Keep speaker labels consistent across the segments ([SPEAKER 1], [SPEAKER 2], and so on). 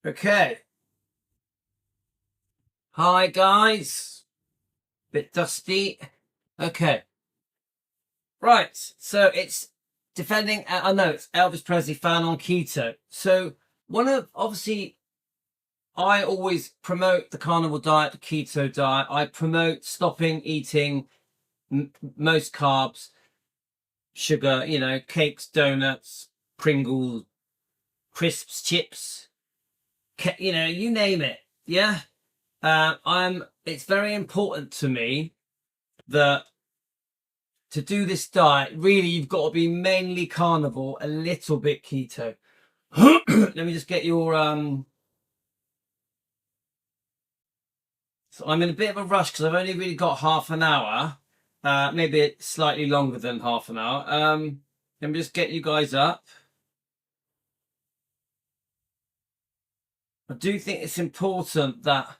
[SPEAKER 1] Okay. Hi, guys. Bit dusty. Okay. Right. So it's defending. I know it's Elvis Presley fan on keto. So obviously, I always promote the carnivore diet, the keto diet. I promote stopping eating most carbs, sugar, cakes, donuts, Pringles, crisps, chips, you name it. Yeah. It's very important to me that to do this diet, really, you've got to be mainly carnivore, a little bit keto. Let me just get your So I'm in a bit of a rush because I've only really got half an hour, maybe slightly longer than half an hour. Let me just get you guys up. I do think it's important that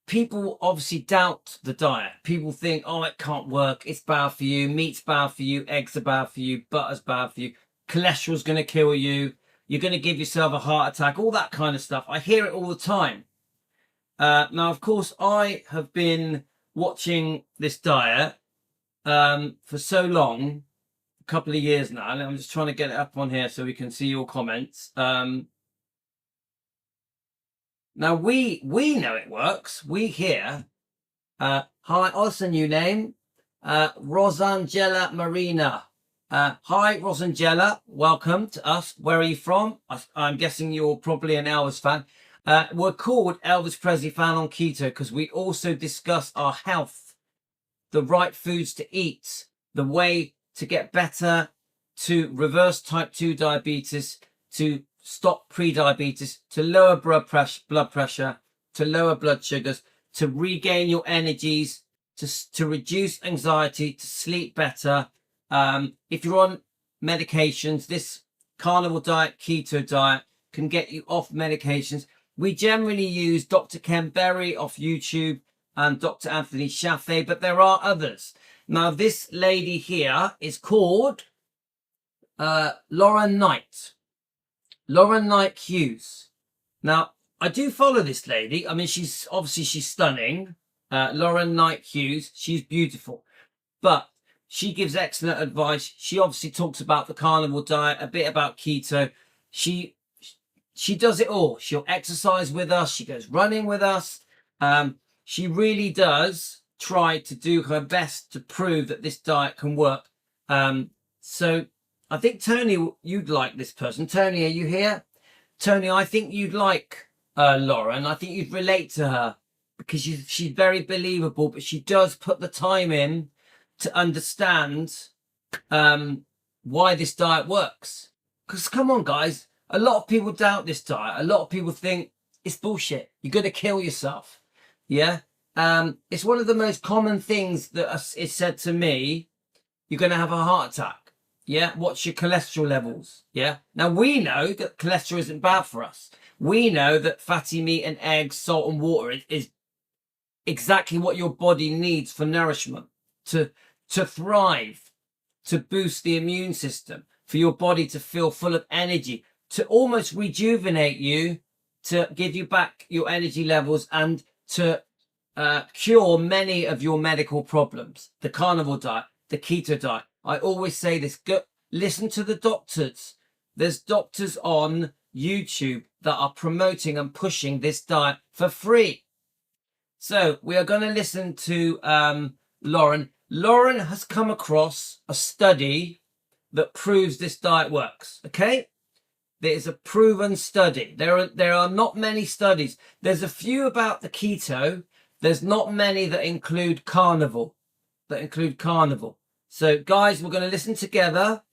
[SPEAKER 1] people obviously doubt the diet. People think, oh, it can't work. It's bad for you. Meat's bad for you. Eggs are bad for you. Butter's bad for you. Cholesterol's going to kill you. You're going to give yourself a heart attack. All that kind of stuff. I hear it all the time. Now, of course, I have been watching this diet for so long, a couple of years now. And I'm just trying to get it up on here so we can see your comments. Now, we know it works. We hear. Hi, what's the new name? Rosangela Marina. Hi, Rosangela. Welcome to us. Where are you from? I'm guessing you're probably an Elvis fan. We're called Elvis Presley fan on keto because we also discuss our health, the right foods to eat, the way to get better, to reverse type 2 diabetes, to stop pre-diabetes, to lower blood pressure, to lower blood sugars, to regain your energies, to reduce anxiety, to sleep better. If you're on medications, this carnivore diet, keto diet can get you off medications. We generally use Dr. Ken Berry off YouTube and Dr. Anthony Chaffee, but there are others. Now, this lady here is called Lauren Night Hughes. Now, I do follow this lady. I mean, she's stunning. Lauren Night Hughes. She's beautiful, but she gives excellent advice. She obviously talks about the carnivore diet, a bit about keto. She does it all. She'll exercise with us. She goes running with us. She really does try to do her best to prove that this diet can work. So I think, Tony, you'd like this person. Tony, are you here? Tony, I think you'd like Lauren. I think you'd relate to her because she's very believable, but she does put the time in to understand why this diet works. Because come on, guys. A lot of people doubt this diet. A lot of people think it's bullshit. You're going to kill yourself. Yeah. It's one of the most common things that is said to me. You're going to have a heart attack. Yeah. What's your cholesterol levels? Yeah. Now we know that cholesterol isn't bad for us. We know that fatty meat and eggs, salt and water is exactly what your body needs for nourishment, to thrive, to boost the immune system, for your body to feel full of energy, to almost rejuvenate you, to give you back your energy levels, and to cure many of your medical problems. The carnivore diet, the keto diet. I always say this, listen to the doctors. There's doctors on YouTube that are promoting and pushing this diet for free. So we are going to listen to Lauren. Lauren has come across a study that proves this diet works. Okay? There is a proven study. There are not many studies. There's a few about the keto. There's not many that include carnivore. So, guys, we're going to listen together.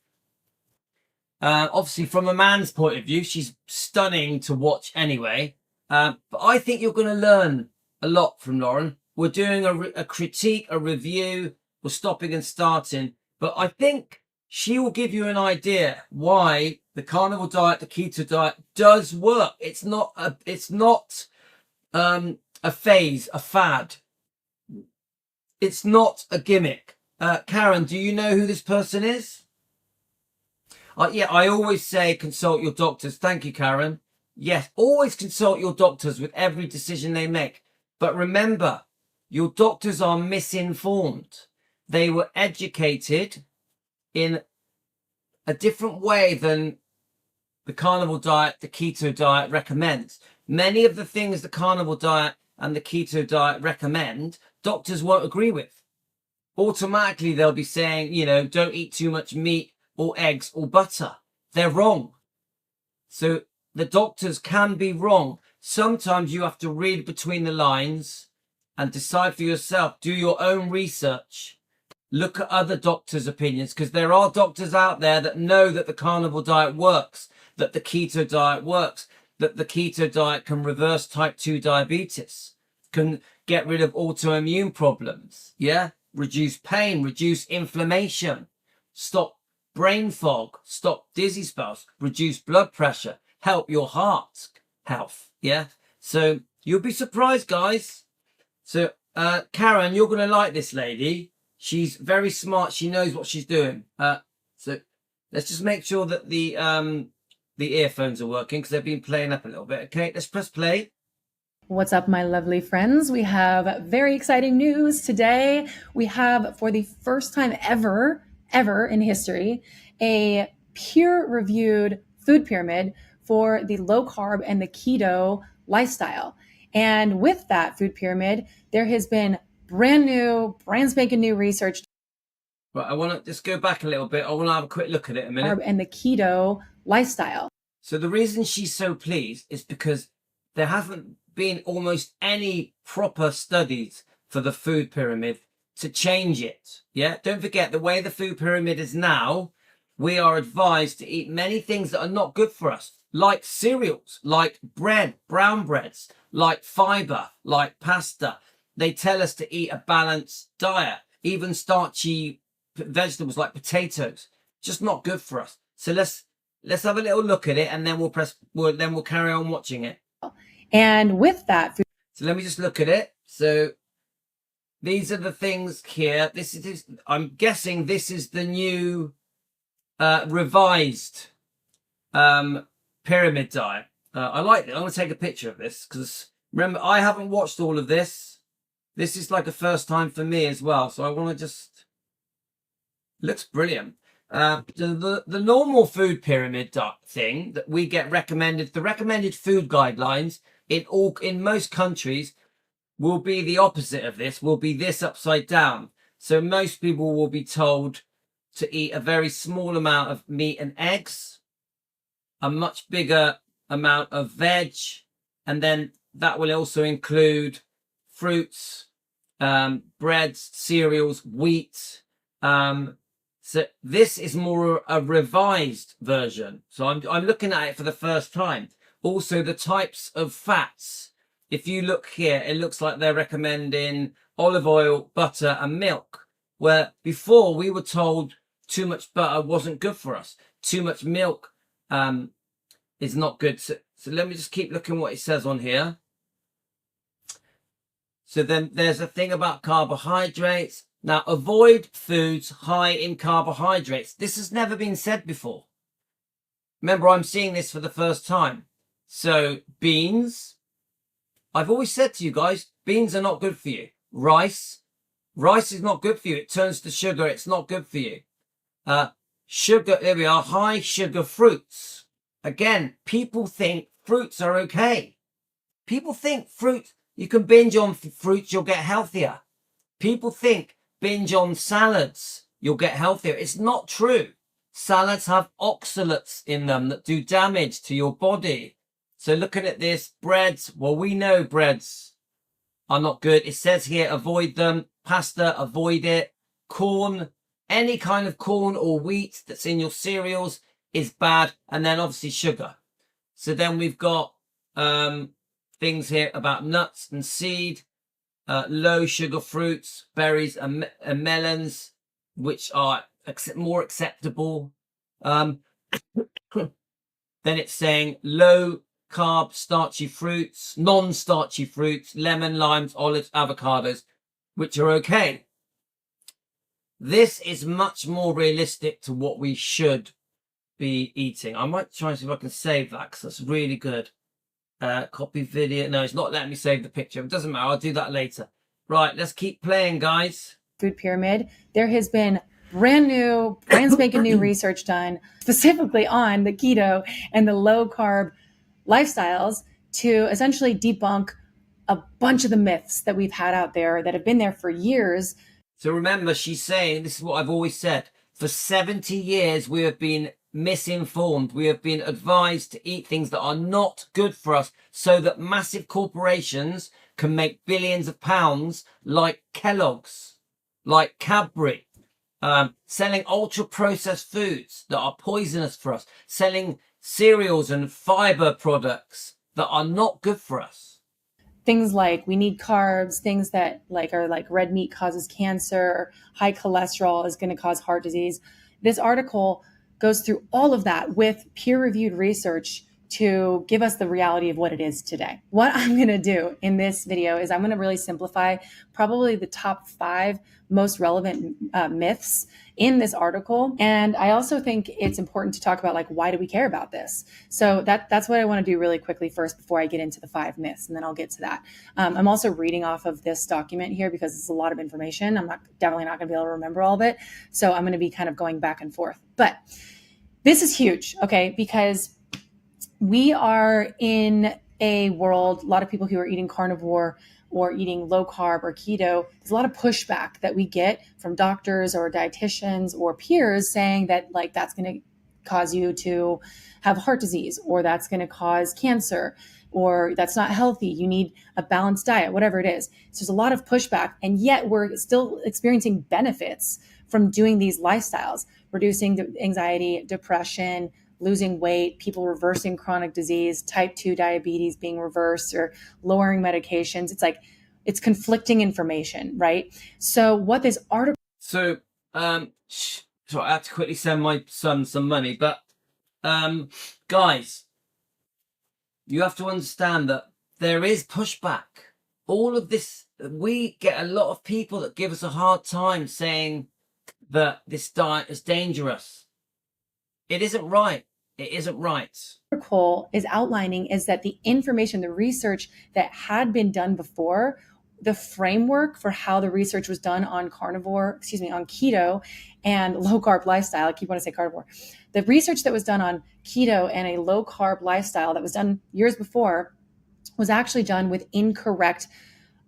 [SPEAKER 1] Obviously, from a man's point of view, she's stunning to watch anyway. But I think you're going to learn a lot from Lauren. We're doing a critique, a review. We're stopping and starting. But I think she will give you an idea why the carnivore diet, the keto diet, does work. It's not a phase, a fad. It's not a gimmick. Karen, do you know who this person is? Yeah, I always say consult your doctors. Thank you, Karen. Yes, always consult your doctors with every decision they make. But remember, your doctors are misinformed. They were educated in a different way than the carnivore diet, the keto diet recommends. Many of the things the carnivore diet and the keto diet recommend, doctors won't agree with. Automatically, they'll be saying, you know, don't eat too much meat or eggs or butter. They're wrong. So the doctors can be wrong. Sometimes you have to read between the lines and decide for yourself. Do your own research. Look at other doctors' opinions, because there are doctors out there that know that the carnivore diet works, that the keto diet works, that the keto diet can reverse type 2 diabetes, can get rid of autoimmune problems, yeah? Reduce pain, reduce inflammation, stop brain fog, stop dizzy spells, reduce blood pressure, help your heart health, yeah? So you'll be surprised, guys. So Karen, you're going to like this lady. She's very smart. She knows what she's doing. So let's just make sure that the earphones are working, because they've been playing up a little bit. Okay, let's press play.
[SPEAKER 2] What's up, my lovely friends? We have very exciting news today. We have, for the first time ever in history, a peer-reviewed food pyramid for the low carb and the keto lifestyle. And with that food pyramid, there has been brand spanking new research.
[SPEAKER 1] Right, I want to just go back a little bit. I want to have a quick look at it a minute.
[SPEAKER 2] And the keto lifestyle.
[SPEAKER 1] So the reason she's so pleased is because there haven't been almost any proper studies for the food pyramid to change it. Yeah, don't forget, the way the food pyramid is now, we are advised to eat many things that are not good for us, like cereals, like bread, brown breads, like fiber, like pasta. They tell us to eat a balanced diet, even starchy vegetables like potatoes, just not good for us. So let's have a little look at it, and then we'll carry on watching it.
[SPEAKER 2] And with that,
[SPEAKER 1] so let me just look at it. So these are the things here. This is, I'm guessing this is the new revised pyramid diet. I like it. I'm going to take a picture of this, because remember, I haven't watched all of this. This is like a first time for me as well. So I want to just, looks brilliant. The normal food pyramid thing that we get recommended, the recommended food guidelines in most countries will be the opposite of this, will be this upside down. So most people will be told to eat a very small amount of meat and eggs, a much bigger amount of veg, and then that will also include fruits, breads, cereals, wheat. So this is more a revised version. So I'm looking at it for the first time. Also, the types of fats. If you look here, it looks like they're recommending olive oil, butter, and milk. Where before we were told too much butter wasn't good for us. Too much milk is not good. So let me just keep looking what it says on here. So then there's a thing about carbohydrates. Now, avoid foods high in carbohydrates. This has never been said before. Remember, I'm seeing this for the first time. So beans, I've always said to you guys, beans are not good for you. Rice is not good for you. It turns to sugar. It's not good for you. Sugar, there we are, high sugar fruits. Again, people think fruits are okay. People think fruit, you can binge on fruits, you'll get healthier. People think binge on salads, you'll get healthier. It's not true. Salads have oxalates in them that do damage to your body. So looking at this, breads, well, we know breads are not good. It says here, avoid them. Pasta, avoid it. Corn, any kind of corn or wheat that's in your cereals is bad. And then obviously sugar. So then we've got things here about nuts and seed, low sugar fruits, berries and melons, which are more acceptable. Then it's saying low carb, starchy fruits, non-starchy fruits, lemon, limes, olives, avocados, which are okay. This is much more realistic to what we should be eating. I might try and see if I can save that, because that's really good. Copy video. No, it's not letting me save the picture. It doesn't matter. I'll do that later. Right, let's keep playing, guys.
[SPEAKER 2] Food pyramid. There has been brand spanking new research done specifically on the keto and the low carb lifestyles to essentially debunk a bunch of the myths that we've had out there that have been there for years.
[SPEAKER 1] So remember, she's saying, this is what I've always said, for 70 years we have been misinformed. We have been advised to eat things that are not good for us so that massive corporations can make billions of pounds, like Kellogg's, like Cadbury, selling ultra processed foods that are poisonous for us, selling cereals and fiber products that are not good for us.
[SPEAKER 2] Things like we need carbs, things that are like red meat causes cancer, high cholesterol is going to cause heart disease. This article goes through all of that with peer-reviewed research to give us the reality of what it is today. What I'm going to do in this video is I'm going to really simplify probably the top 5 most relevant myths in this article. And I also think it's important to talk about, like, why do we care about this? So that's what I want to do really quickly first before I get into the 5 myths, and then I'll get to that. I'm also reading off of this document here because it's a lot of information. I'm definitely not going to be able to remember all of it. So I'm going to be kind of going back and forth. But this is huge, okay? Because we are in a world, a lot of people who are eating carnivore or eating low carb or keto, there's a lot of pushback that we get from doctors or dietitians or peers saying that, like, that's going to cause you to have heart disease, or that's going to cause cancer, or that's not healthy. You need a balanced diet, whatever it is. So there's a lot of pushback, and yet we're still experiencing benefits from doing these lifestyles, reducing the anxiety, depression, losing weight, people reversing chronic disease, type 2 diabetes being reversed, or lowering medications. It's like, it's conflicting information, right? So what this article...
[SPEAKER 1] So I have to quickly send my son some money, but guys, you have to understand that there is pushback. All of this, we get a lot of people that give us a hard time saying that this diet is dangerous. It isn't right. It isn't right.
[SPEAKER 2] Article is outlining is that the information, the research that had been done before, the framework for how the research was done on on keto and low carb lifestyle. I keep wanting to say carnivore. The research that was done on keto and a low carb lifestyle that was done years before was actually done with incorrect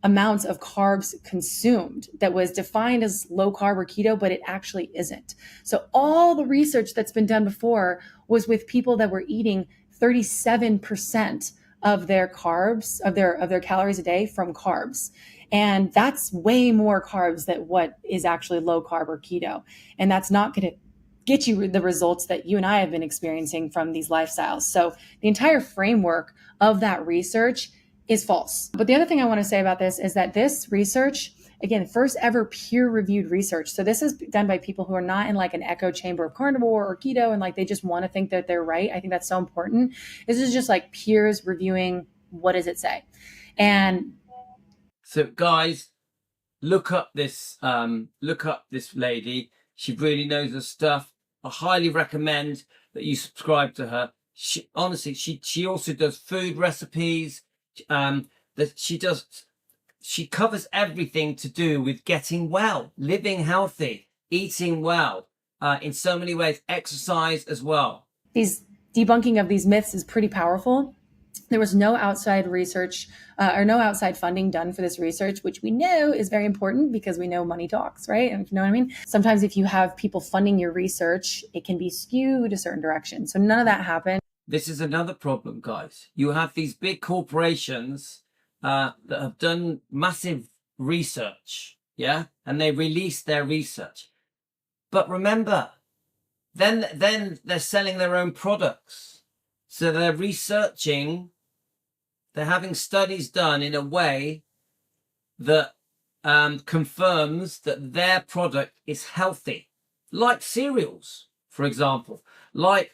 [SPEAKER 2] amounts of carbs consumed, that was defined as low carb or keto, but it actually isn't. So all the research that's been done before was with people that were eating 37% of their carbs, of their calories a day from carbs. And that's way more carbs than what is actually low carb or keto. And that's not going to get you the results that you and I have been experiencing from these lifestyles. So the entire framework of that research is false. But the other thing I want to say about this is that this research, again, first ever peer-reviewed research. So this is done by people who are not in like an echo chamber of carnivore or keto, and like they just want to think that they're right. I think that's so important. This is just like peers reviewing, what does it say? And
[SPEAKER 1] so guys, look up this lady. She really knows her stuff. I highly recommend that you subscribe to her. She honestly, she also does food recipes. She covers everything to do with getting well, living healthy, eating well, in so many ways, exercise as well.
[SPEAKER 2] These debunking of these myths is pretty powerful. There was no outside research or no outside funding done for this research, which we know is very important because we know money talks, right? And you know what I mean? Sometimes if you have people funding your research, it can be skewed a certain direction. So none of that happened.
[SPEAKER 1] This is another problem, guys. You have these big corporations that have done massive research, yeah? And they release their research. But remember, then they're selling their own products. So they're researching, they're having studies done in a way that confirms that their product is healthy. Like cereals, for example. Like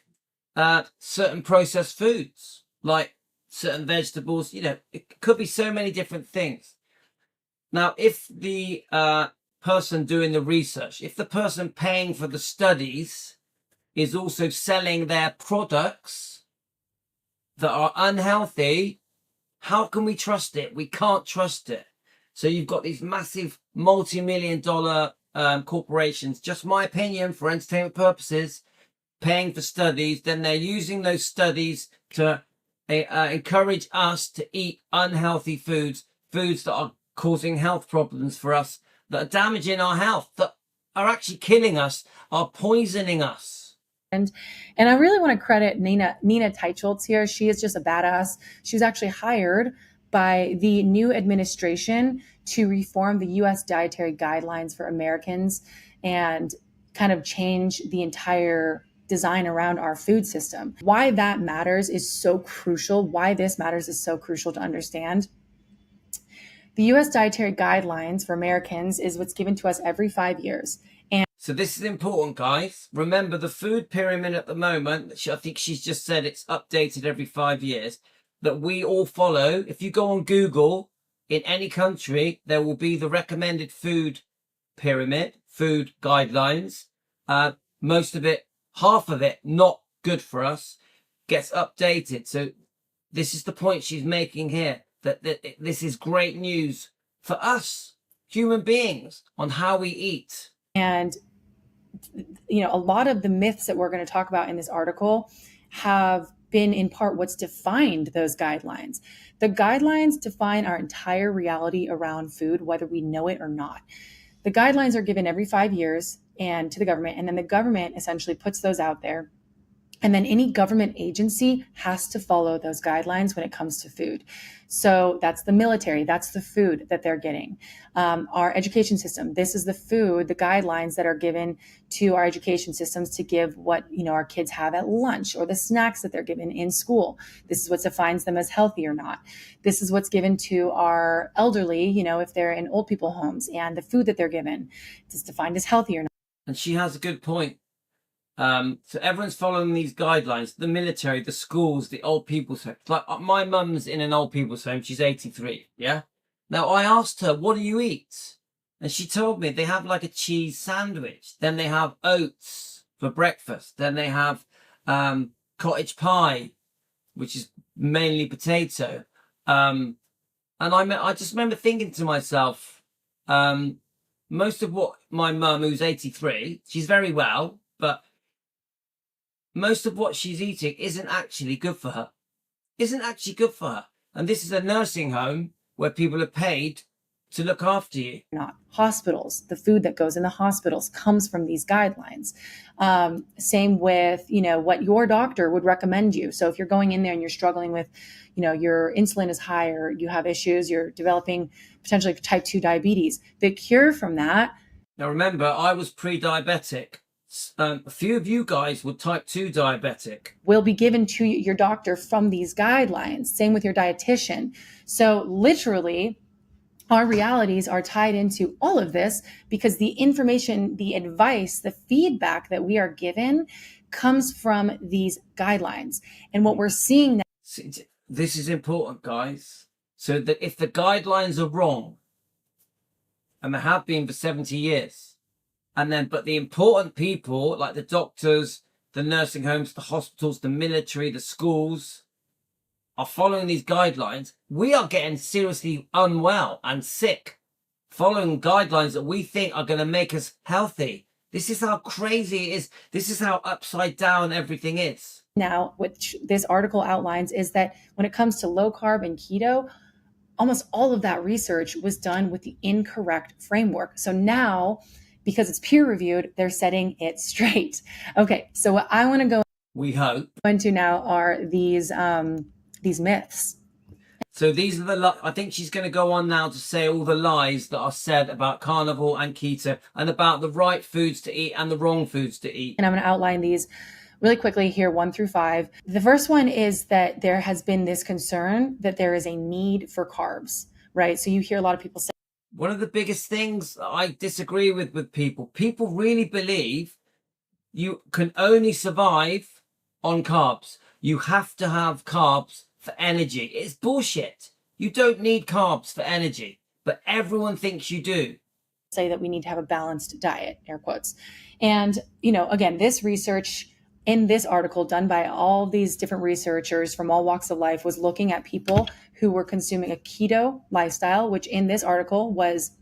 [SPEAKER 1] certain processed foods, like certain vegetables. You know, it could be so many different things. Now, if the person doing the research, if the person paying for the studies is also selling their products that are unhealthy, How can we trust it? We can't trust it. So you've got these massive multi-million-dollar corporations, just my opinion, for entertainment purposes, paying for studies. Then they're using those studies to encourage us to eat unhealthy foods, foods that are causing health problems for us, that are damaging our health, that are actually killing us, are poisoning us.
[SPEAKER 2] And I really want to credit Nina Teicholz here. She is just a badass. She was actually hired by the new administration to reform the U.S. dietary guidelines for Americans and kind of change the entire design around our food system. Why that matters is so crucial. Why this matters is so crucial to understand. The U.S. dietary guidelines for Americans is what's given to us every 5 years. And
[SPEAKER 1] so this is important, guys. Remember the food pyramid at the moment, I think she's just said it's updated every 5 years, that we all follow. If you go on Google, in any country, there will be the recommended food pyramid, food guidelines. Most of it, half of it, not good for us, gets updated. So this is the point she's making here, that this is great news for us, human beings, on how we eat.
[SPEAKER 2] And, you know, a lot of the myths that we're going to talk about in this article have been in part what's defined those guidelines. The guidelines define our entire reality around food, whether we know it or not. The guidelines are given every 5 years and to the government, and then the government essentially puts those out there. And then any government agency has to follow those guidelines when it comes to food. So that's the military, that's the food that they're getting. Our education system, this is the food, the guidelines that are given to our education systems to give what, you know, our kids have at lunch, or the snacks that they're given in school. This is what defines them as healthy or not. This is what's given to our elderly, you know, if they're in old people homes, and the food that they're given is defined as healthy or not.
[SPEAKER 1] And she has a good point. So everyone's following these guidelines, the military, the schools, the old people's home. Like my mum's in an old people's home. She's 83. Yeah. Now I asked her, what do you eat? And she told me they have like a cheese sandwich. Then they have oats for breakfast. Then they have, cottage pie, which is mainly potato. And I just remember thinking to myself, most of what my mum, who's 83, she's very well, but most of what she's eating isn't actually good for her. And this is a nursing home where people are paid to look after you.
[SPEAKER 2] Not hospitals. The food that goes in the hospitals comes from these guidelines. Same with, you know, what your doctor would recommend you. So if you're going in there and you're struggling with, you know, your insulin is high, or you have issues, you're developing potentially type 2 diabetes, the cure from that.
[SPEAKER 1] Now remember, I was pre-diabetic. A few of you guys were type 2 diabetic.
[SPEAKER 2] Will be given to your doctor from these guidelines. Same with your dietitian. So literally, our realities are tied into all of this because the information, the advice, the feedback that we are given comes from these guidelines. And what we're seeing now.
[SPEAKER 1] This is important, guys. So that if the guidelines are wrong, and they have been for 70 years, but the important people, like the doctors, the nursing homes, the hospitals, the military, the schools, are following these guidelines, we are getting seriously unwell and sick, following guidelines that we think are going to make us healthy. This is how crazy it is. This is how upside down everything is.
[SPEAKER 2] Now, which this article outlines, is that when it comes to low carb and keto, almost all of that research was done with the incorrect framework. So now, because it's peer reviewed, they're setting it straight. Okay, so what I want to go into now are these myths.
[SPEAKER 1] So these are I think she's going to go on now to say all the lies that are said about carnivore and keto, and about the right foods to eat and the wrong foods to eat.
[SPEAKER 2] And I'm going to outline these really quickly here, 1 through 5. The first one is that there has been this concern that there is a need for carbs, right? So you hear a lot of people say,
[SPEAKER 1] one of the biggest things I disagree with people really believe you can only survive on carbs. You have to have carbs for energy. It's bullshit. You don't need carbs for energy, but everyone thinks you do.
[SPEAKER 2] Say that we need to have a balanced diet, air quotes. And, you know, again, this research in this article done by all these different researchers from all walks of life was looking at people who were consuming a keto lifestyle, which in this article was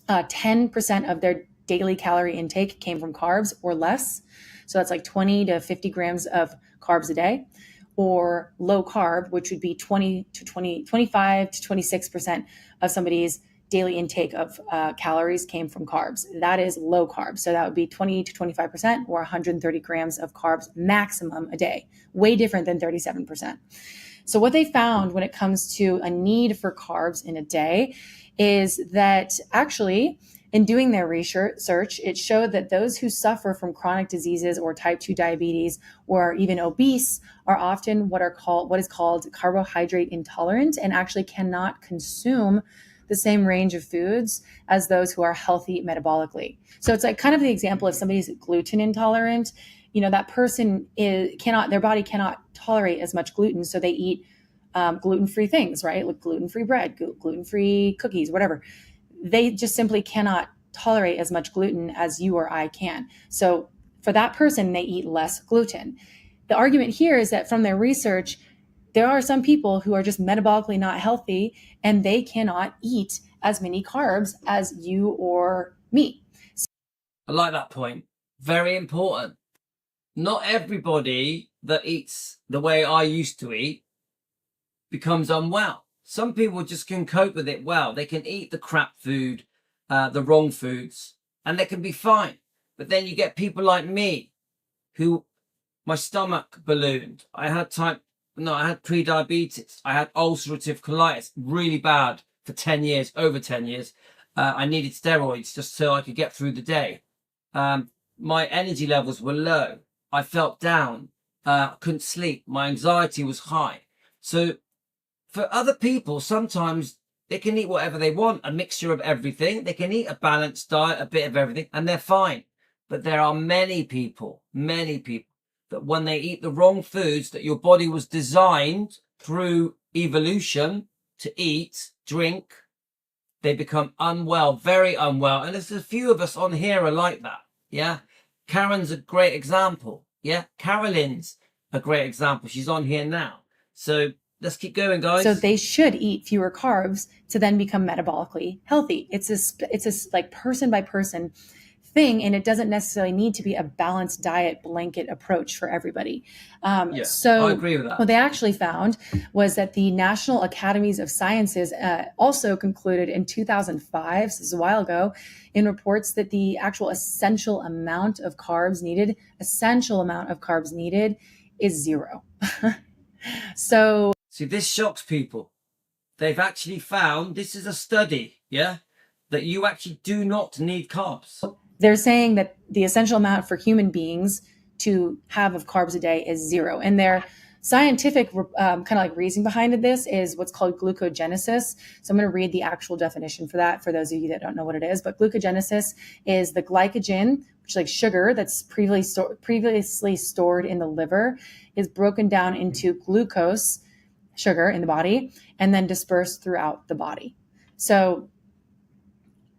[SPEAKER 2] 10% of their daily calorie intake came from carbs or less. So that's like 20 to 50 grams of carbs a day, or low carb, which would be 25 to 26% of somebody's daily intake of calories came from carbs. That is low carb. So that would be 20 to 25% or 130 grams of carbs maximum a day. Way different than 37%. So what they found when it comes to a need for carbs in a day is that actually in doing their research, it showed that those who suffer from chronic diseases or type 2 diabetes or even obese are often what is called carbohydrate intolerant and actually cannot consume the same range of foods as those who are healthy metabolically. So it's like kind of the example if somebody's gluten intolerant, that person their body cannot tolerate as much gluten. So they eat gluten-free things, right? Like gluten-free bread, gluten-free cookies, whatever. They just simply cannot tolerate as much gluten as you or I can. So for that person, they eat less gluten. The argument here is that from their research, there are some people who are just metabolically not healthy and they cannot eat as many carbs as you or me.
[SPEAKER 1] I like that point. Very important. Not everybody that eats the way I used to eat becomes unwell. Some people just can cope with it well. They can eat the crap food, the wrong foods, and they can be fine. But then you get people like me who my stomach ballooned. I had pre-diabetes. I had ulcerative colitis, really bad for 10 years, over 10 years. I needed steroids just so I could get through the day. My energy levels were low. I felt down. Couldn't sleep. My anxiety was high. So for other people, sometimes they can eat whatever they want, a mixture of everything. They can eat a balanced diet, a bit of everything, and they're fine. But there are many people that when they eat the wrong foods that your body was designed through evolution to eat, drink, they become unwell, very unwell. And there's a few of us on here are like that. Yeah. Karen's a great example. Yeah. Carolyn's a great example. She's on here now. So let's keep going, guys.
[SPEAKER 2] So they should eat fewer carbs to then become metabolically healthy. It's a like person by person thing, and it doesn't necessarily need to be a balanced diet blanket approach for everybody. So
[SPEAKER 1] I agree with that.
[SPEAKER 2] What they actually found was that the National Academies of Sciences also concluded in 2005, so this is a while ago, in reports that the actual essential amount of carbs needed is 0. So
[SPEAKER 1] see, this shocks people. They've actually found, this is a study, that you actually do not need carbs.
[SPEAKER 2] They're saying that the essential amount for human beings to have of carbs a day is 0. And their scientific kind of like reason behind this is what's called glucogenesis. So I'm going to read the actual definition for that for those of you that don't know what it is. But glucogenesis is the glycogen, which is like sugar that's previously stored in the liver, is broken down into glucose, sugar in the body, and then dispersed throughout the body. So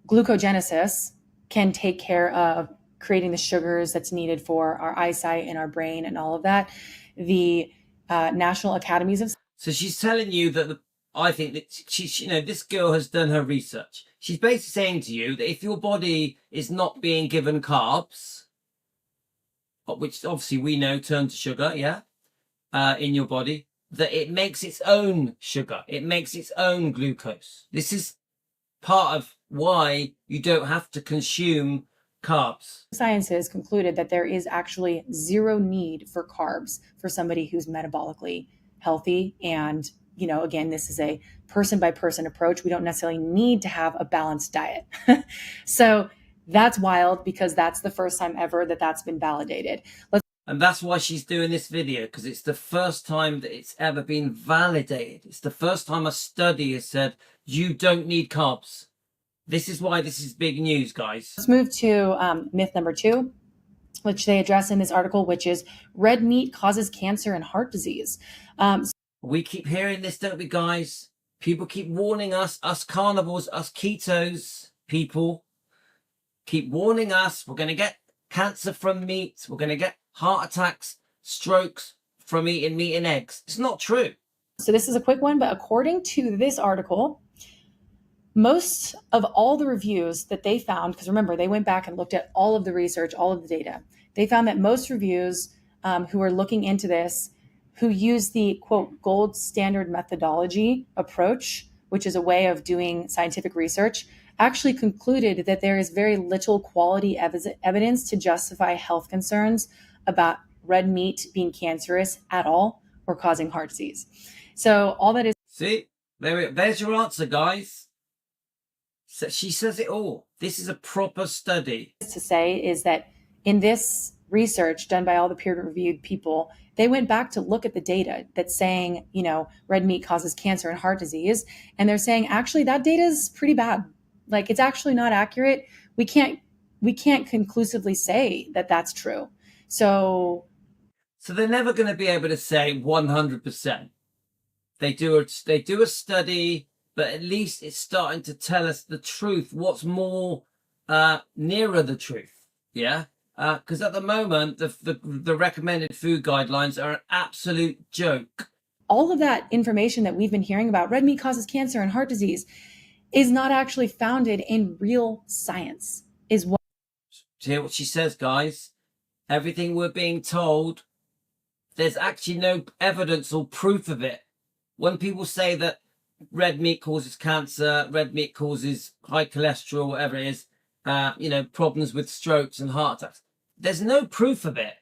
[SPEAKER 2] glucogenesis can take care of creating the sugars that's needed for our eyesight and our brain and all of that. The National Academies of...
[SPEAKER 1] So she's telling you that I think that this girl has done her research. She's basically saying to you that if your body is not being given carbs, which obviously we know turn to sugar, in your body, that it makes its own sugar. It makes its own glucose. This is part of why you don't have to consume carbs.
[SPEAKER 2] Sciences concluded that there is actually 0 need for carbs for somebody who's metabolically healthy. And, again, this is a person by person approach. We don't necessarily need to have a balanced diet. So that's wild because that's the first time ever that that's been validated.
[SPEAKER 1] And that's why she's doing this video, because it's the first time that it's ever been validated. It's the first time a study has said, you don't need carbs. This is why this is big news, guys.
[SPEAKER 2] Let's move to myth number 2, which they address in this article, which is red meat causes cancer and heart disease.
[SPEAKER 1] We keep hearing this, don't we, guys? People keep warning us carnivores, us ketos people keep warning us, we're going to get cancer from meat. We're going to get heart attacks, strokes from eating meat and eggs. It's not true.
[SPEAKER 2] So this is a quick one, but according to this article, most of all the reviews that they found, because remember, they went back and looked at all of the research, all of the data, they found that most reviews who are looking into this, who use the quote gold standard methodology approach, which is a way of doing scientific research, actually concluded that there is very little quality evidence to justify health concerns about red meat being cancerous at all or causing heart disease. So all that is...
[SPEAKER 1] See, there's your answer, guys. So she says it all. This is a proper study.
[SPEAKER 2] To say is that in this research done by all the peer-reviewed people, they went back to look at the data that's saying, you know, red meat causes cancer and heart disease. And they're saying, actually, that data is pretty bad. Like, it's actually not accurate. We can't conclusively say that that's true. So
[SPEAKER 1] they're never going to be able to say 100%. They do a study, but at least it's starting to tell us the truth. What's more nearer the truth? Yeah. Because at the moment, the recommended food guidelines are an absolute joke.
[SPEAKER 2] All of that information that we've been hearing about red meat causes cancer and heart disease is not actually founded in real science. Is what...
[SPEAKER 1] Do you hear what she says, guys? Everything we're being told, there's actually no evidence or proof of it. When people say that red meat causes cancer, red meat causes high cholesterol, whatever it is, problems with strokes and heart attacks, there's no proof of it.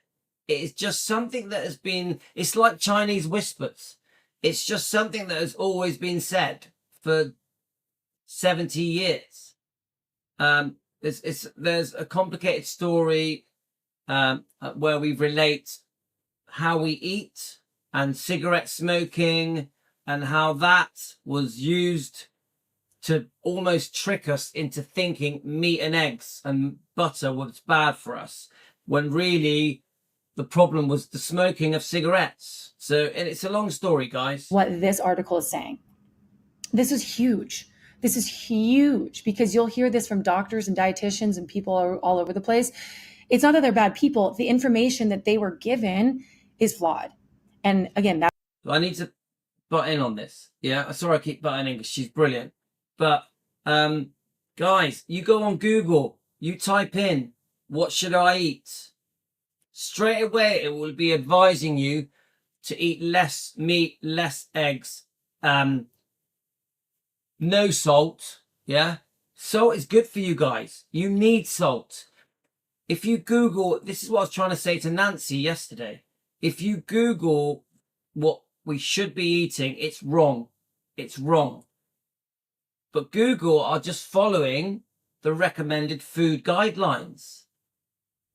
[SPEAKER 1] It is just something that has been, it's like Chinese whispers. It's just something that has always been said for 70 years. There's a complicated story where we relate how we eat and cigarette smoking and how that was used to almost trick us into thinking meat and eggs and butter was bad for us, when really the problem was the smoking of cigarettes. So, and it's a long story, guys.
[SPEAKER 2] What this article is saying. This is huge. This is huge because you'll hear this from doctors and dietitians and people all over the place. It's not that they're bad people. The information that they were given is flawed. And again, that...
[SPEAKER 1] I need to butt in on this. Yeah, sorry I keep butting in because she's brilliant. But guys, you go on Google, you type in, what should I eat? Straight away, it will be advising you to eat less meat, less eggs, no salt. Yeah, salt is good for you guys. You need salt. If you Google, this is what I was trying to say to Nancy yesterday. If you Google what we should be eating, it's wrong. It's wrong. But Google are just following the recommended food guidelines.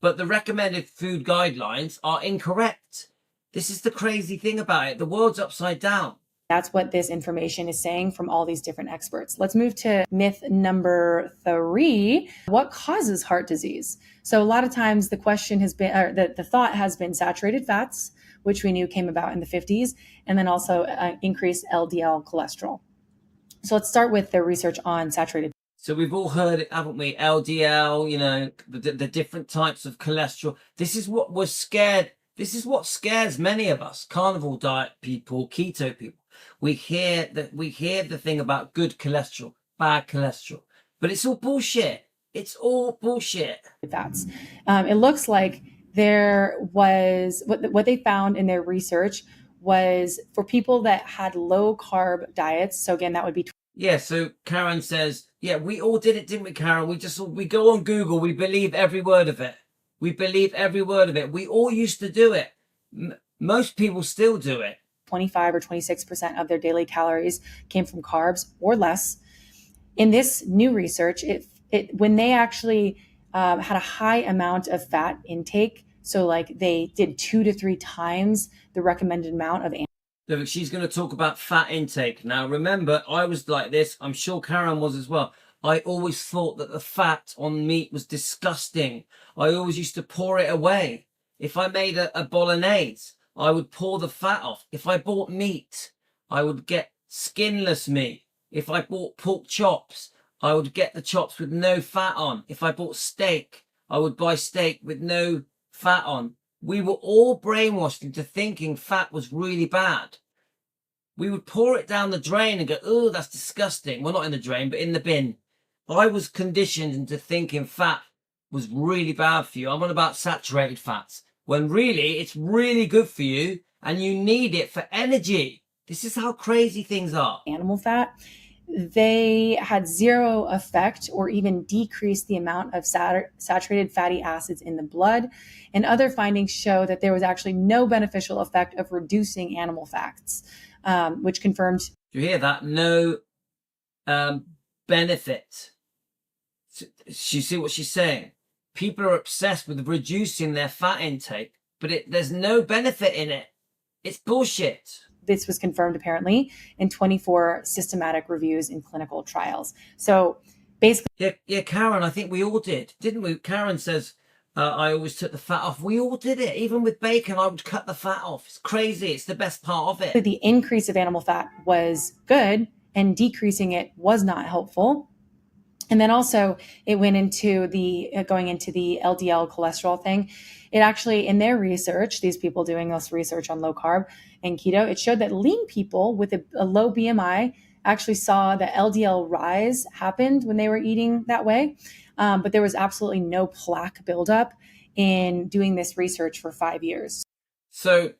[SPEAKER 1] But the recommended food guidelines are incorrect. This is the crazy thing about it. The world's upside down.
[SPEAKER 2] That's what this information is saying from all these different experts. Let's move to myth number 3. What causes heart disease? So a lot of times the question has been, or the thought has been saturated fats, which we knew came about in the 50s, and then also increased LDL cholesterol. So let's start with the research on saturated.
[SPEAKER 1] So we've all heard it, haven't we? LDL, the different types of cholesterol. This is what we're scared. This is what scares many of us, carnivore diet people, keto people. We hear the thing about good cholesterol, bad cholesterol, but it's all bullshit. It's all bullshit.
[SPEAKER 2] Fats. It looks like there was what they found in their research was for people that had low carb diets. So again, that would be...
[SPEAKER 1] Yeah. So Karen says, yeah, we all did it, didn't we, Karen? We go on Google. We believe every word of it. We believe every word of it. We all used to do it. Most people still do it.
[SPEAKER 2] 25 or 26% of their daily calories came from carbs or less. In this new research, when they actually had a high amount of fat intake, so like they did 2 to 3 times the recommended amount of...
[SPEAKER 1] Look, she's going to talk about fat intake. Now, remember, I was like this. I'm sure Karen was as well. I always thought that the fat on meat was disgusting. I always used to pour it away. If I made a bolognese, I would pour the fat off. If I bought meat, I would get skinless meat. If I bought pork chops, I would get the chops with no fat on. If I bought steak, I would buy steak with no fat on. we were all brainwashed into thinking fat was really bad. We would pour it down the drain and go, oh, that's disgusting. Well, not in the drain, but in the bin. I was conditioned into thinking fat was really bad for you. I'm on about saturated fats, when really it's really good for you and you need it for energy. This is how crazy things are.
[SPEAKER 2] Animal fat, they had zero effect or even decreased the amount of saturated fatty acids in the blood. And other findings show that there was actually no beneficial effect of reducing animal fats, which confirmed.
[SPEAKER 1] Do you hear that? No benefit. You see what she's saying? People are obsessed with reducing their fat intake, but there's no benefit in it. It's bullshit.
[SPEAKER 2] This was confirmed apparently in 24 systematic reviews in clinical trials. So basically,
[SPEAKER 1] yeah, Karen, I think we all did, didn't we? Karen says, I always took the fat off. We all did it. Even with bacon, I would cut the fat off. It's crazy. It's the best part of it.
[SPEAKER 2] The increase of animal fat was good and decreasing it was not helpful. And then also it went into going into the LDL cholesterol thing. It actually, in their research, these people doing this research on low carb and keto, it showed that lean people with a low BMI actually saw the LDL rise happened when they were eating that way. But there was absolutely no plaque buildup in doing this research for 5 years.
[SPEAKER 1] So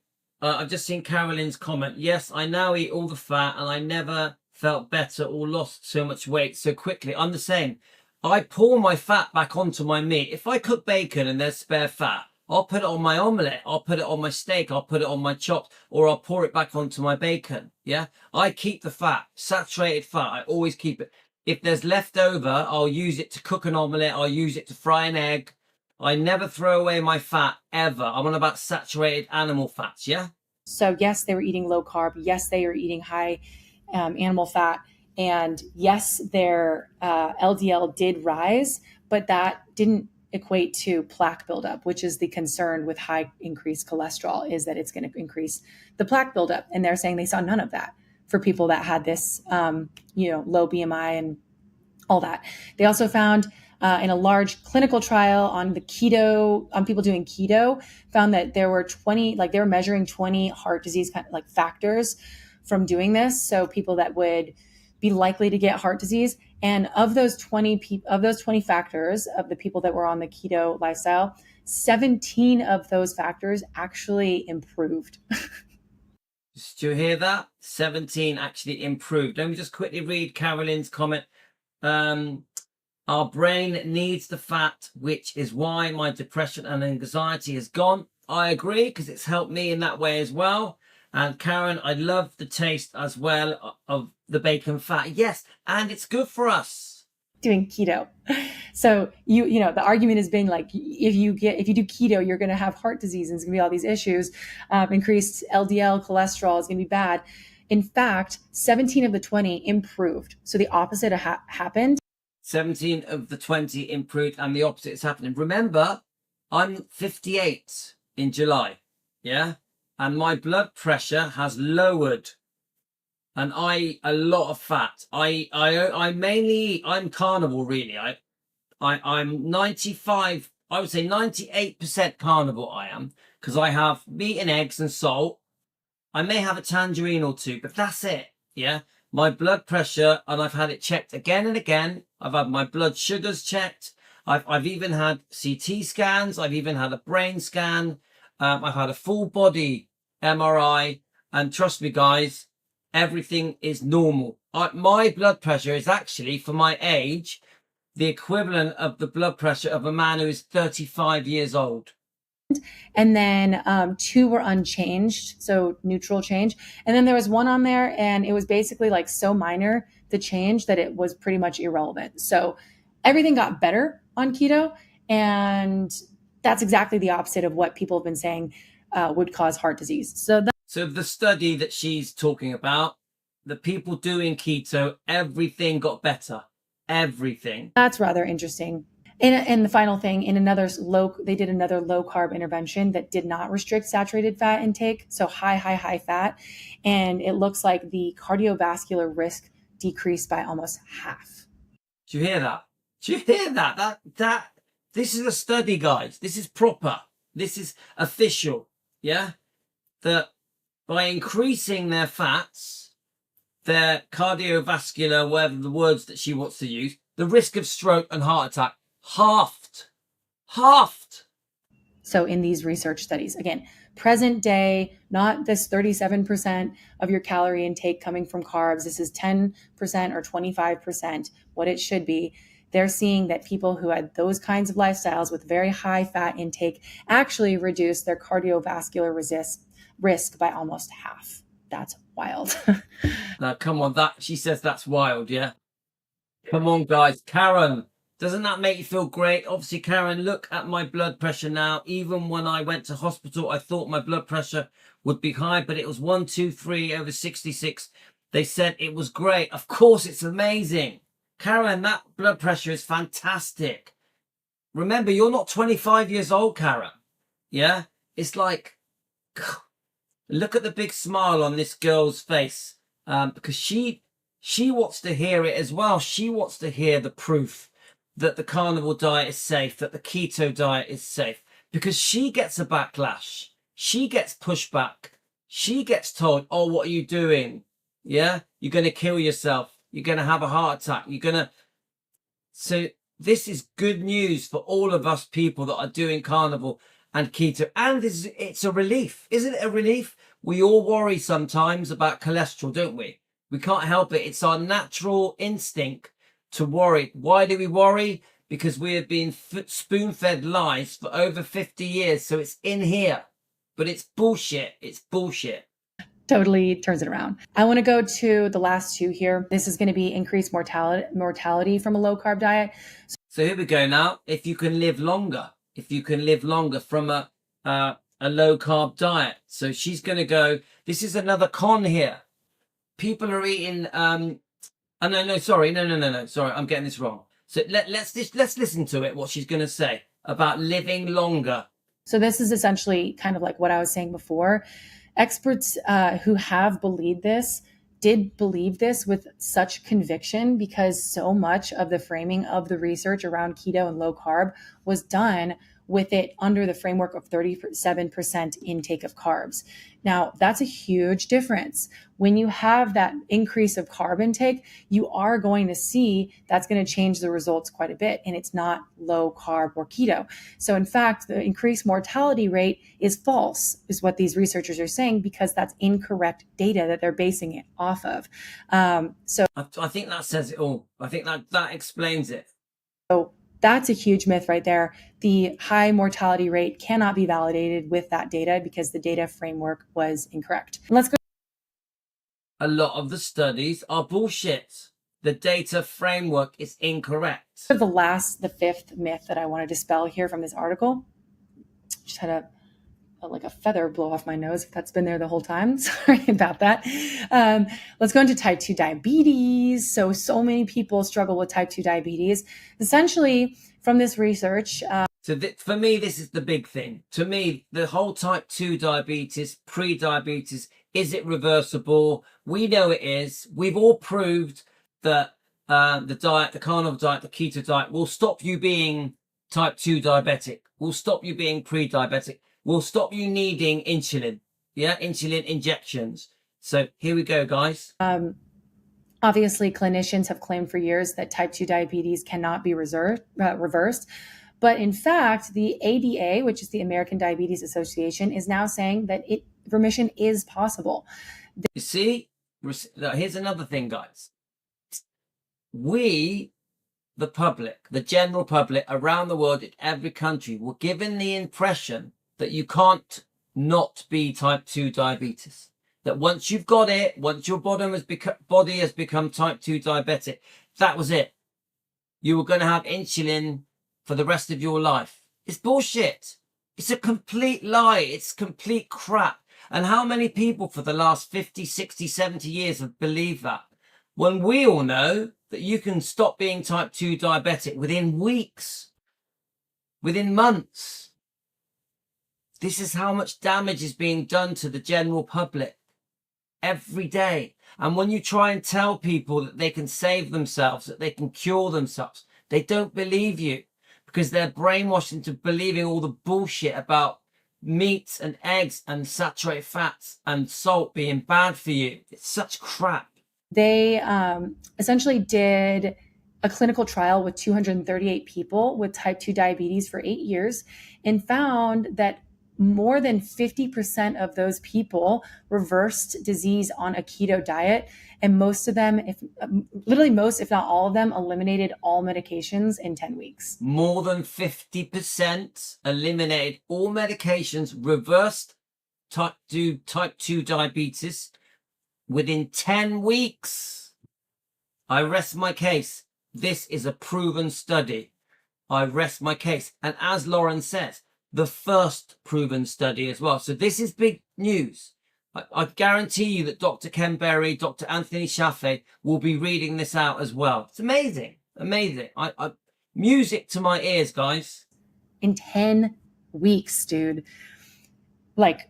[SPEAKER 1] I've just seen Carolyn's comment. Yes, I now eat all the fat and I never felt better or lost so much weight so quickly. I'm the same. I pour my fat back onto my meat. If I cook bacon and there's spare fat, I'll put it on my omelette, I'll put it on my steak, I'll put it on my chops, or I'll pour it back onto my bacon. Yeah, I keep the fat, saturated fat. I always keep it. If there's leftover, I'll use it to cook an omelette, I'll use it to fry an egg. I never throw away my fat, ever. I'm on about saturated animal fats, yeah?
[SPEAKER 2] So yes, they were eating low carb. Yes, they were eating high animal fat. And yes, their LDL did rise, but that didn't equate to plaque buildup, which is the concern with high increased cholesterol, is that it's going to increase the plaque buildup. And they're saying they saw none of that for people that had this, low BMI and all that. They also found in a large clinical trial on people doing keto, found that there were 20, they were measuring 20 heart disease factors from doing this. So people that would be likely to get heart disease. And of those 20 factors of the people that were on the keto lifestyle, 17 of those factors actually improved.
[SPEAKER 1] Did you hear that? 17 actually improved. Let me just quickly read Carolyn's comment. Our brain needs the fat, which is why my depression and anxiety has gone. I agree, because it's helped me in that way as well. And Karen, I love the taste as well of the bacon fat. Yes, and it's good for us.
[SPEAKER 2] Doing keto. So the argument has been if you do keto, you're going to have heart disease and it's going to be all these issues. Increased LDL cholesterol is going to be bad. In fact, 17 of the 20 improved. So the opposite happened.
[SPEAKER 1] 17 of the 20 improved and the opposite is happening. Remember, I'm 58 in July. Yeah. And my blood pressure has lowered, and I eat a lot of fat. I mainly, I'm carnivore really. I'm 95, I would say 98% carnivore I am, because I have meat and eggs and salt. I may have a tangerine or two, but that's it. Yeah. My blood pressure, and I've had it checked again and again. I've had my blood sugars checked. I've even had CT scans. I've even had a brain scan. I've had a full body MRI, and trust me guys, everything is normal. My blood pressure is actually, for my age, the equivalent of the blood pressure of a man who is 35 years old.
[SPEAKER 2] And then 2 were unchanged, so neutral change. And then there was 1 on there, and it was basically so minor, the change, that it was pretty much irrelevant. So everything got better on keto, and that's exactly the opposite of what people have been saying would cause heart disease. So
[SPEAKER 1] the study that she's talking about, the people doing keto, everything got better. Everything.
[SPEAKER 2] That's rather interesting. And the final thing, they did another low carb intervention that did not restrict saturated fat intake, so high fat, and it looks like the cardiovascular risk decreased by almost half.
[SPEAKER 1] Do you hear that? Do you hear that? That this is a study, guys. This is proper. this is official, yeah, that by increasing their fats, their cardiovascular, whatever the words that she wants to use, the risk of stroke and heart attack halved.
[SPEAKER 2] So in these research studies, again, present day, not this 37% of your calorie intake coming from carbs. This is 10% or 25%, what it should be. They're seeing that people who had those kinds of lifestyles with very high fat intake actually reduce their cardiovascular risk by almost half. That's wild.
[SPEAKER 1] Now, come on, she says that's wild, yeah? Come on, guys. Karen, doesn't that make you feel great? Obviously, Karen, look at my blood pressure now. Even when I went to hospital, I thought my blood pressure would be high, but it was 123 over 66. They said it was great. Of course, it's amazing. Karen, that blood pressure is fantastic. Remember, you're not 25 years old, Karen. Yeah? It's like, look at the big smile on this girl's face, because she wants to hear it as well. She wants to hear the proof that the carnivore diet is safe, that the keto diet is safe, because she gets a backlash. She gets pushback. She gets told, oh, what are you doing? Yeah, you're going to kill yourself. You're going to have a heart attack. So this is good news for all of us people that are doing carnivore and keto. And it's a relief. Isn't it a relief? We all worry sometimes about cholesterol, don't we? We can't help it. It's our natural instinct to worry. Why do we worry? Because we have been spoon-fed lies for over 50 years. So it's in here, but it's bullshit. It's bullshit.
[SPEAKER 2] Totally turns it around. I want to go to the last two here. This is going to be increased mortality from a low carb diet.
[SPEAKER 1] So here we go now. If you can live longer from a low carb diet. So she's going to go, this is another con here. People are eating, sorry, I'm getting this wrong. So let's listen to it, what she's going to say about living longer.
[SPEAKER 2] So this is essentially kind of like what I was saying before. Experts who have believed this did believe this with such conviction because so much of the framing of the research around keto and low carb was done with it under the framework of 37% intake of carbs. Now, that's a huge difference. When you have that increase of carb intake, you are going to see that's going to change the results quite a bit, and it's not low carb or keto. So in fact, the increased mortality rate is false, is what these researchers are saying, because that's incorrect data that they're basing it off of. So
[SPEAKER 1] I think that says it all. I think that explains it.
[SPEAKER 2] So that's a huge myth right there. The high mortality rate cannot be validated with that data because the data framework was incorrect. Let's go.
[SPEAKER 1] A lot of the studies are bullshit. The data framework is incorrect.
[SPEAKER 2] The fifth myth that I want to dispel here from this article. Just had a feather blow off my nose, if that's been there the whole time. Sorry about that. Let's go into type 2 diabetes. So many people struggle with type 2 diabetes. Essentially, from this research...
[SPEAKER 1] For me, this is the big thing. To me, the whole type 2 diabetes, pre-diabetes, is it reversible? We know it is. We've all proved that the diet, the carnivore diet, the keto diet will stop you being type 2 diabetic, will stop you being pre-diabetic, will stop you needing insulin, insulin injections. So here we go, guys.
[SPEAKER 2] Obviously, clinicians have claimed for years that type 2 diabetes cannot be reversed. But in fact, the ADA, which is the American Diabetes Association, is now saying that remission is possible.
[SPEAKER 1] You see, here's another thing, guys. We, the public, the general public around the world in every country, were given the impression that you can't not be type 2 diabetes. That once you've got it, once your body has become type 2 diabetic, that was it. You were going to have insulin for the rest of your life. It's bullshit. It's a complete lie. It's complete crap. And how many people for the last 50, 60, 70 years have believed that? When we all know that you can stop being type 2 diabetic within weeks, within months. This is how much damage is being done to the general public every day. And when you try and tell people that they can save themselves, that they can cure themselves, they don't believe you because they're brainwashed into believing all the bullshit about meats and eggs and saturated fats and salt being bad for you. It's such crap.
[SPEAKER 2] They essentially did a clinical trial with 238 people with type 2 diabetes for 8 years and found that more than 50% of those people reversed disease on a keto diet. And most of them, literally most, if not all of them, eliminated all medications in 10 weeks.
[SPEAKER 1] More than 50% eliminated all medications, reversed type 2 diabetes within 10 weeks. I rest my case. This is a proven study. I rest my case. And as Lauren says, the first proven study as well. So this is big news. I guarantee you that Dr. Ken Berry, Dr. Anthony Chaffee will be reading this out as well. It's amazing. Amazing. Music to my ears, guys.
[SPEAKER 2] In 10 weeks, dude. Like,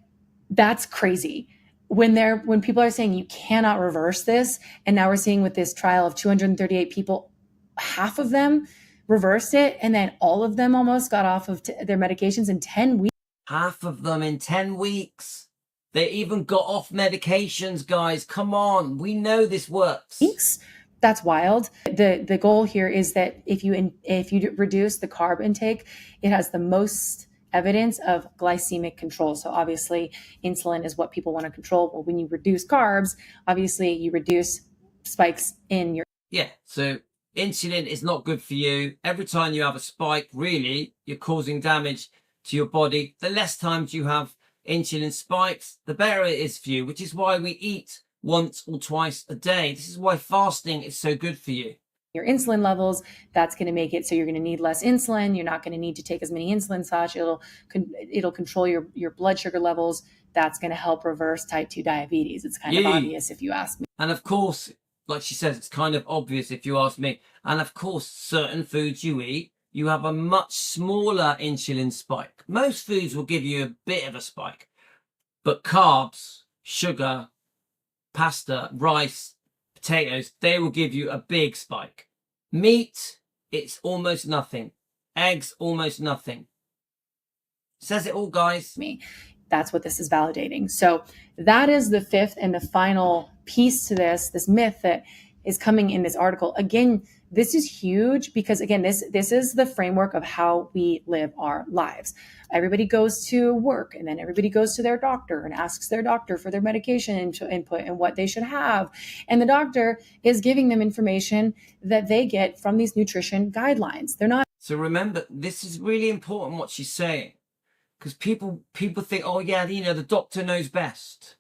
[SPEAKER 2] that's crazy. When people are saying you cannot reverse this, and now we're seeing with this trial of 238 people, half of them reversed it, and then all of them almost got off of their medications in 10 weeks.
[SPEAKER 1] Half of them in 10 weeks. They even got off medications, guys. Come on. We know this works.
[SPEAKER 2] That's wild. The goal here is that if you reduce the carb intake, it has the most evidence of glycemic control. So obviously insulin is what people want to control. But when you reduce carbs, obviously you reduce spikes in your...
[SPEAKER 1] Yeah, so insulin is not good for you. Every time you have a spike, really, you're causing damage to your body. The less times you have insulin spikes, the better it is for you, which is why we eat once or twice a day. This is why fasting is so good for you.
[SPEAKER 2] Your insulin levels, that's going to make it so you're going to need less insulin. You're not going to need to take as many insulin shots. It'll control your blood sugar levels. That's going to help reverse type 2 diabetes. It's kind of obvious if you ask me.
[SPEAKER 1] And of course, like she says, it's kind of obvious if you ask me. And of course, certain foods you eat, you have a much smaller insulin spike. Most foods will give you a bit of a spike, but carbs, sugar, pasta, rice, potatoes, they will give you a big spike. Meat, it's almost nothing. Eggs, almost nothing. Says it all, guys.
[SPEAKER 2] That's what this is validating. So that is the fifth and the final piece to this myth that is coming in this article. Again, this is huge because, again, this is the framework of how we live our lives. Everybody goes to work and then everybody goes to their doctor and asks their doctor for their medication input and what they should have. And the doctor is giving them information that they get from these nutrition guidelines. They're not.
[SPEAKER 1] So remember, this is really important what she's saying, because people think, oh yeah, the doctor knows best.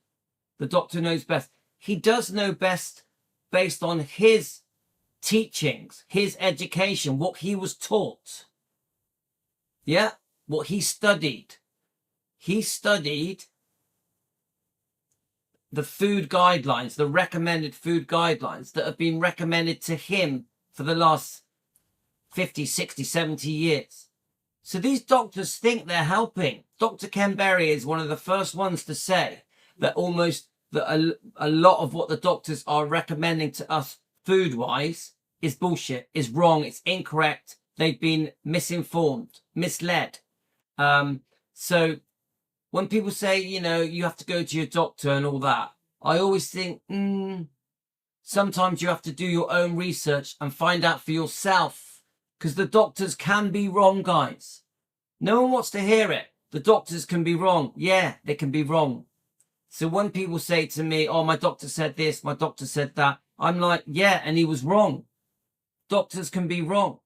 [SPEAKER 1] The doctor knows best. He does know best based on his teachings, his education, what he was taught. Yeah, what he studied. He studied the food guidelines, the recommended food guidelines that have been recommended to him for the last 50, 60, 70 years. So these doctors think they're helping. Dr. Ken Berry is one of the first ones to say that a lot of what the doctors are recommending to us food-wise is bullshit, is wrong, it's incorrect. They've been misinformed, misled. So when people say, you have to go to your doctor and all that, I always think, sometimes you have to do your own research and find out for yourself, because the doctors can be wrong, guys. No one wants to hear it. The doctors can be wrong. Yeah, they can be wrong. So when people say to me, oh, my doctor said this, my doctor said that, I'm like, yeah, and he was wrong. Doctors can be wrong.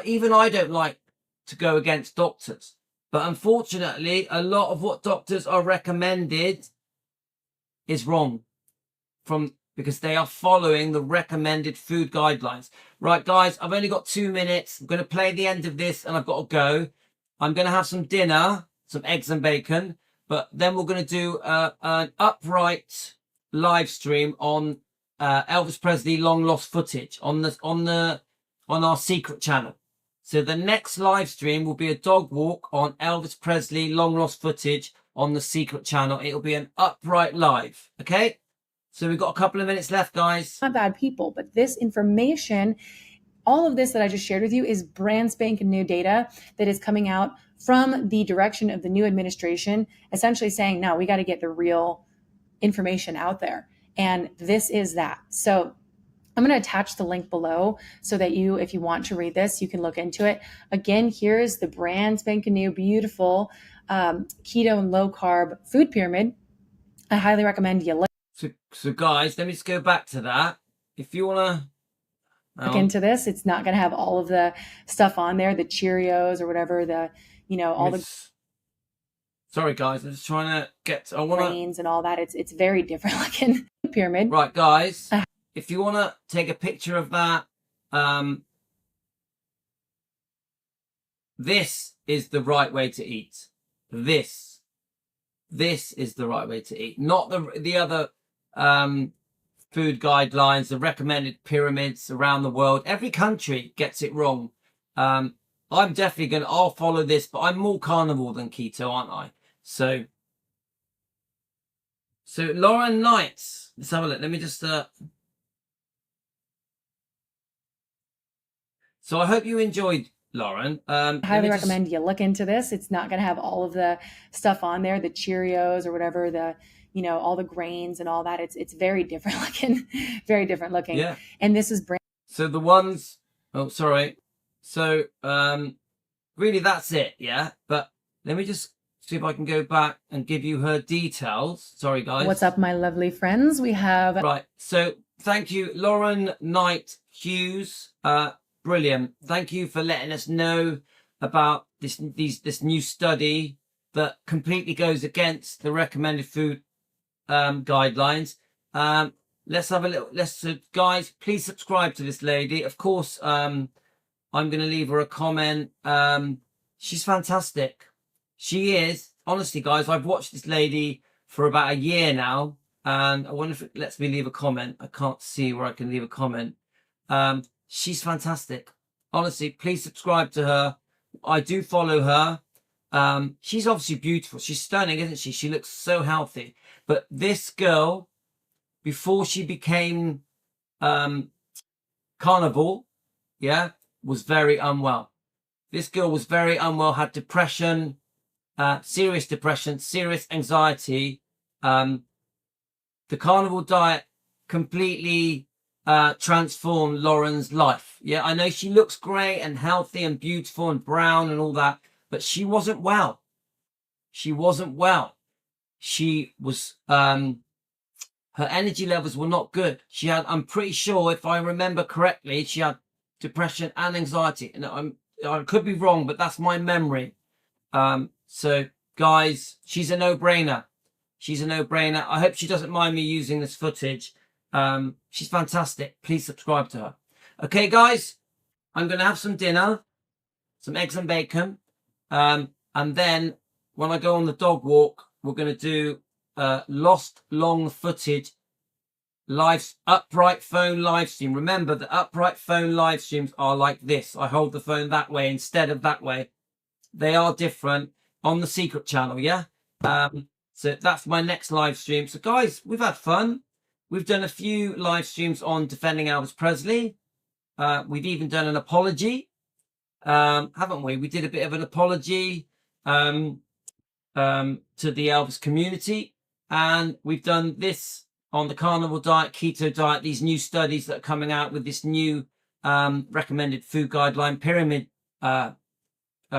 [SPEAKER 1] Even I don't like to go against doctors. But unfortunately, a lot of what doctors are recommended is wrong because they are following the recommended food guidelines. Right, guys, I've only got 2 minutes. I'm going to play the end of this and I've got to go. I'm going to have some dinner, some eggs and bacon, but then we're going to do an upright live stream on Elvis Presley long lost footage on our secret channel. So the next live stream will be a dog walk on Elvis Presley long lost footage on the secret channel. It'll be an upright live. Okay. So we've got a couple of minutes left, guys.
[SPEAKER 2] Not bad people, but this information, all of this that I just shared with you is brand spanking new data that is coming out from the direction of the new administration, essentially saying, no, we got to get the real information out there. And this is that. So I'm going to attach the link below so that you, if you want to read this, you can look into it. Again, here's the brand spanking new, beautiful keto and low carb food pyramid. I highly recommend you look
[SPEAKER 1] guys, let me just go back to that. If you want to
[SPEAKER 2] look into this, it's not going to have all of the stuff on there, the Cheerios or whatever, the, you know, all the
[SPEAKER 1] sorry guys, I'm just trying to get, I want
[SPEAKER 2] grains and all that. It's very different looking pyramid.
[SPEAKER 1] Right, guys, if you want to take a picture of that, this is the right way to eat. This is the right way to eat, not the other food guidelines, the recommended pyramids around the world. Every country gets it wrong. I'm definitely I'll follow this, but I'm more carnivore than keto, aren't I? So Lauren Knight, let's have a look. Let me just so I hope you enjoyed, Lauren.
[SPEAKER 2] I highly recommend you look into this. It's not going to have all of the stuff on there, the Cheerios or whatever, the, you know, all the grains and all that. It's very different looking, very different looking.
[SPEAKER 1] Yeah.
[SPEAKER 2] And this is brand.
[SPEAKER 1] So the ones, oh, sorry. So, really that's it. Yeah. But let me just see if I can go back and give you her details. Sorry, guys.
[SPEAKER 2] What's up, my lovely friends? We have.
[SPEAKER 1] Right. So thank you, Lauren Night Hughes. Brilliant. Thank you for letting us know about this new study that completely goes against the recommended food guidelines. Let's have a little. Guys, please subscribe to this lady. Of course, I'm going to leave her a comment. She's fantastic. She is. Honestly, guys, I've watched this lady for about a year now, and I wonder if it lets me leave a comment. I can't see where I can leave a comment. She's fantastic. Honestly, please subscribe to her. I do follow her. She's obviously beautiful. She's stunning, isn't she? She looks so healthy. But this girl, before she became carnivore, yeah, was very unwell. This girl was very unwell, had depression, serious depression, serious anxiety. The carnivore diet completely transformed Lauren's life. Yeah, I know she looks great and healthy and beautiful and brown and all that, but she wasn't well. She wasn't well. She was, her energy levels were not good. She had, I'm pretty sure, if I remember correctly, she had depression and anxiety. And I could be wrong, but that's my memory. So guys, she's a no-brainer. She's a no-brainer. I hope she doesn't mind me using this footage. She's fantastic. Please subscribe to her. Okay, guys, I'm going to have some dinner, some eggs and bacon. And then when I go on the dog walk, we're going to do lost long footage live upright phone live stream. Remember, the upright phone live streams are like this. I hold the phone that way instead of that way. They are different on the secret channel. Yeah. So that's my next live stream. So guys, we've had fun. We've done a few live streams on defending Elvis Presley. We've even done an apology, haven't we? We did a bit of an apology to the Elvis community, and we've done this on the carnivore diet, keto diet, these new studies that are coming out with this new recommended food guideline pyramid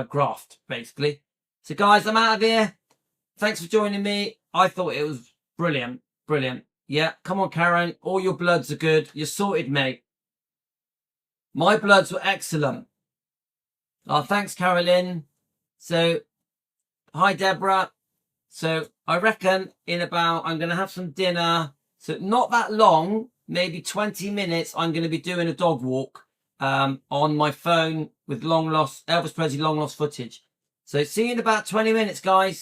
[SPEAKER 1] graft, basically. So guys, I'm out of here. Thanks for joining me. I thought it was brilliant. Brilliant. Yeah, come on, Karen. All your bloods are good. You're sorted, mate. My bloods were excellent. Oh, thanks, Carolyn. So, hi, Deborah. So, I reckon in about, I'm going to have some dinner. So, not that long, maybe 20 minutes, I'm going to be doing a dog walk on my phone with Elvis Presley long lost footage. So, see you in about 20 minutes, guys.